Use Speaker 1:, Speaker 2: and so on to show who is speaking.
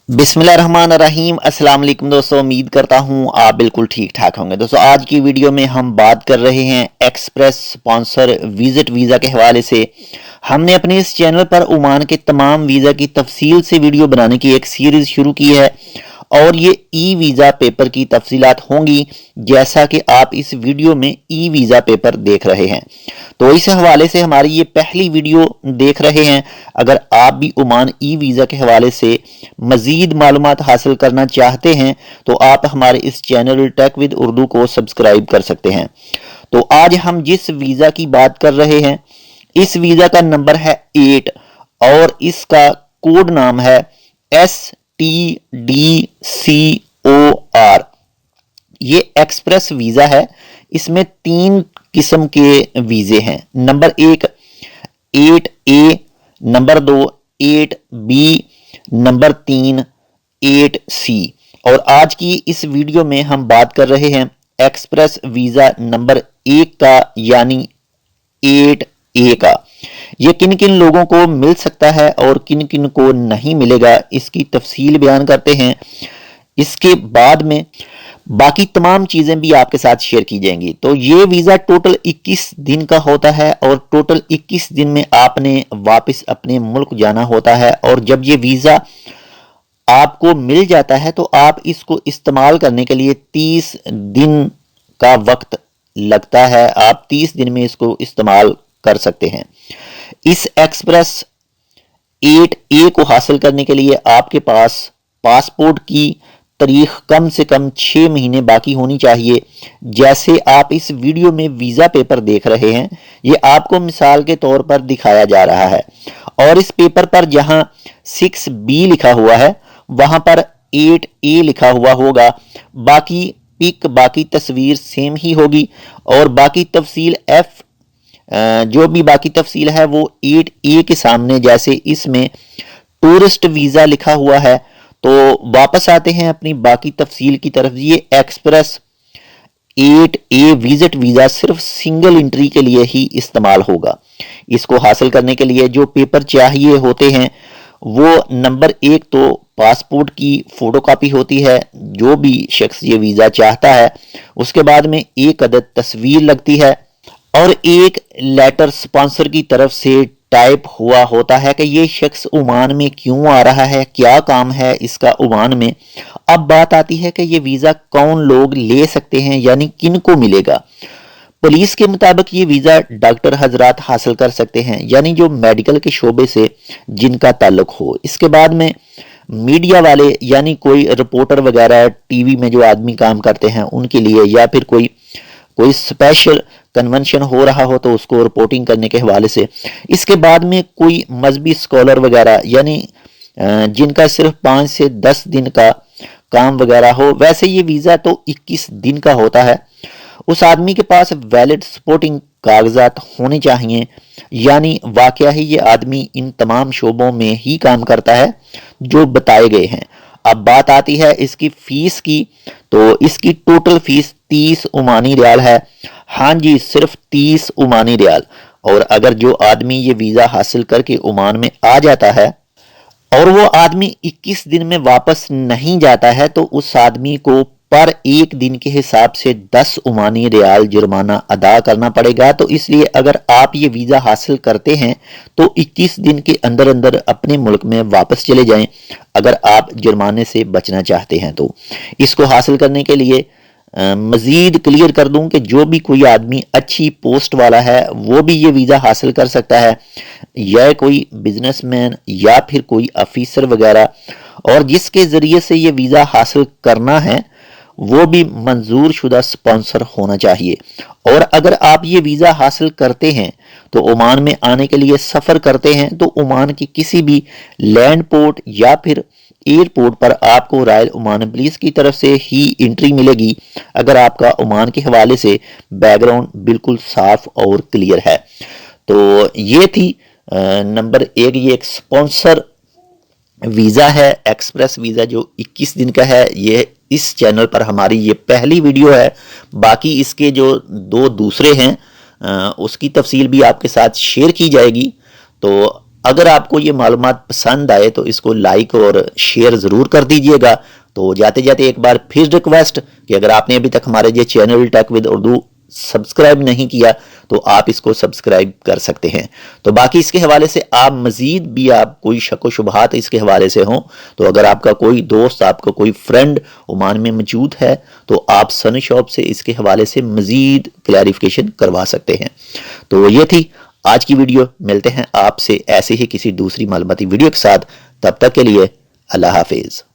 Speaker 1: बिस्मिल्लाहिर्रहमानिर्रहीम। अस्सलाम वालेकुम दोस्तों, उम्मीद करता हूँ आप बिल्कुल ठीक ठाक होंगे। दोस्तों आज की वीडियो में हम बात कर रहे हैं एक्सप्रेस स्पॉन्सर विजिट वीज़ा के हवाले से। हमने अपने इस चैनल पर ओमान के तमाम वीज़ा की तफसील से वीडियो बनाने की एक सीरीज़ शुरू की है और ये ई वीज़ा पेपर की तफसीलात होंगी जैसा कि आप इस वीडियो में ई वीज़ा पेपर देख रहे हैं। तो इस हवाले से हमारी ये पहली वीडियो देख रहे हैं। अगर आप भी ओमान ई वीज़ा के हवाले से मज़ीद मालूमात हासिल करना चाहते हैं तो आप हमारे इस चैनल टेक विद उर्दू को सब्सक्राइब कर सकते हैं। तो आज हम जिस वीज़ा की बात कर रहे हैं इस वीज़ा का नंबर है 8 और इसका कोड नाम है STDCOR। ये एक्सप्रेस वीज़ा है। इसमें 3 किस्म के वीज़े हैं। Number 1 8A, number 2 8B, number 3 8C। और आज की इस वीडियो में हम बात कर रहे हैं एक्सप्रेस वीज़ा नंबर 1 का यानी 8A का। ये किन किन लोगों को मिल सकता है और किन किन को नहीं मिलेगा इसकी तफसील बयान करते हैं। इसके बाद में बाकी तमाम चीज़ें भी आपके साथ शेयर की जाएंगी। तो ये वीज़ा टोटल 21 दिन का होता है और टोटल 21 दिन में आपने वापस अपने मुल्क जाना होता है। और जब ये वीज़ा आपको मिल जाता है तो आप इसको इस्तेमाल करने के लिए 30 दिन का वक्त लगता है। आप 30 दिन में इसको इस्तेमाल कर सकते हैं। इस एक्सप्रेस 8A को हासिल करने के लिए आपके पास पासपोर्ट की तारीख कम से कम 6 महीने बाकी होनी चाहिए। जैसे आप इस वीडियो में वीज़ा पेपर देख रहे हैं ये आपको मिसाल के तौर पर दिखाया जा रहा है और इस पेपर पर जहां 6B लिखा हुआ है वहां पर 8A लिखा हुआ होगा। बाकी पिक बाकी तस्वीर सेम ही होगी और बाकी तफसील जो भी बाकी तफसील है वो 8A के सामने। जैसे इसमें टूरिस्ट वीज़ा लिखा हुआ है। तो वापस आते हैं अपनी बाकी तफसील की तरफ। ये एक्सप्रेस 8A विजिट वीज़ा सिर्फ सिंगल एंट्री के लिए ही इस्तेमाल होगा। इसको हासिल करने के लिए जो पेपर चाहिए होते हैं वो नंबर 1 तो पासपोर्ट की फोटोकॉपी होती है जो भी शख्स ये वीज़ा चाहता है। उसके बाद में एक अदद तस्वीर लगती है और एक लेटर स्पॉन्सर की तरफ से टाइप हुआ होता है कि ये शख्स ओमान में क्यों आ रहा है, क्या काम है इसका ओमान में। अब बात आती है कि ये वीज़ा कौन लोग ले सकते हैं यानी किन को मिलेगा। पुलिस के मुताबिक ये वीज़ा डॉक्टर हजरात हासिल कर सकते हैं यानी जो मेडिकल के शोबे से जिनका ताल्लुक हो। इसके बाद में मीडिया वाले यानी कोई रिपोर्टर वगैरह टीवी में जो आदमी काम करते हैं उनके लिए, या फिर कोई स्पेशल कन्वेंशन हो रहा हो तो उसको रिपोर्टिंग करने के हवाले से। इसके बाद में कोई मजहबी स्कॉलर वगैरह यानी जिनका सिर्फ 5 से 10 दिन का काम वगैरह हो। वैसे ये वीज़ा तो 21 दिन का होता है। उस आदमी के पास वैलिड सपोर्टिंग कागजात होने चाहिए यानी वाकया ही ये आदमी इन तमाम शोबों में ही काम करता है जो बताए गए हैं। अब बात आती है इसकी फीस की। तो इसकी टोटल फीस 30 ओमानी रियाल है। हाँ जी, सिर्फ 30 ओमानी रियाल। और अगर जो आदमी ये वीज़ा हासिल करके ओमान में आ जाता है और वो आदमी 21 दिन में वापस नहीं जाता है तो उस आदमी को पर एक दिन के हिसाब से 10 ओमानी रियाल जुर्माना अदा करना पड़ेगा। तो इसलिए अगर आप ये वीज़ा हासिल करते हैं तो 21 दिन के अंदर अंदर अपने मुल्क में वापस चले जाएं अगर आप जुर्माने से बचना चाहते हैं। तो इसको हासिल करने के लिए मज़ीद क्लियर कर दूं कि जो भी कोई आदमी अच्छी पोस्ट वाला है वो भी ये वीज़ा हासिल कर सकता है, या कोई बिजनेसमैन या फिर कोई ऑफिसर वगैरह, और जिसके ज़रिए से ये वीज़ा हासिल करना है वो भी मंजूर शुदा स्पॉन्सर होना चाहिए। और अगर आप ये वीज़ा हासिल करते हैं तो ओमान में आने के लिए सफ़र करते हैं तो ओमान की किसी भी लैंड पोर्ट या फिर एयरपोर्ट पर आपको रॉयल ओमान पुलिस की तरफ से ही एंट्री मिलेगी अगर आपका ओमान के हवाले से बैकग्राउंड बिल्कुल साफ और क्लियर है। तो ये थी नंबर 1, ये एक स्पॉन्सर वीज़ा है एक्सप्रेस वीज़ा जो 21 दिन का है। ये इस चैनल पर हमारी ये पहली वीडियो है। बाकी इसके जो 2 दूसरे हैं उसकी तफसील भी आपके साथ शेयर की जाएगी। तो اگر آپ کو یہ معلومات پسند آئے تو اس کو لائک اور شیئر ضرور کر دیجئے گا۔ تو جاتے جاتے ایک بار پھر ریکویسٹ کہ اگر آپ نے ابھی تک ہمارے یہ channel take with Urdu subscribe نہیں کیا تو آپ اس کو سبسکرائب کر سکتے ہیں۔ تو باقی اس کے حوالے سے آپ مزید بھی آپ کوئی شک و شبہات اس کے حوالے سے ہوں تو اگر آپ کا کوئی دوست، آپ کا کوئی فرینڈ عمان میں موجود ہے تو آپ سنی شاپ سے اس کے حوالے سے مزید کلیریفیکیشن کروا سکتے ہیں۔ تو یہ تھی آج کی ویڈیو، ملتے ہیں آپ سے ایسے ہی کسی دوسری معلوماتی ویڈیو کے ساتھ، تب تک کے لیے اللہ حافظ۔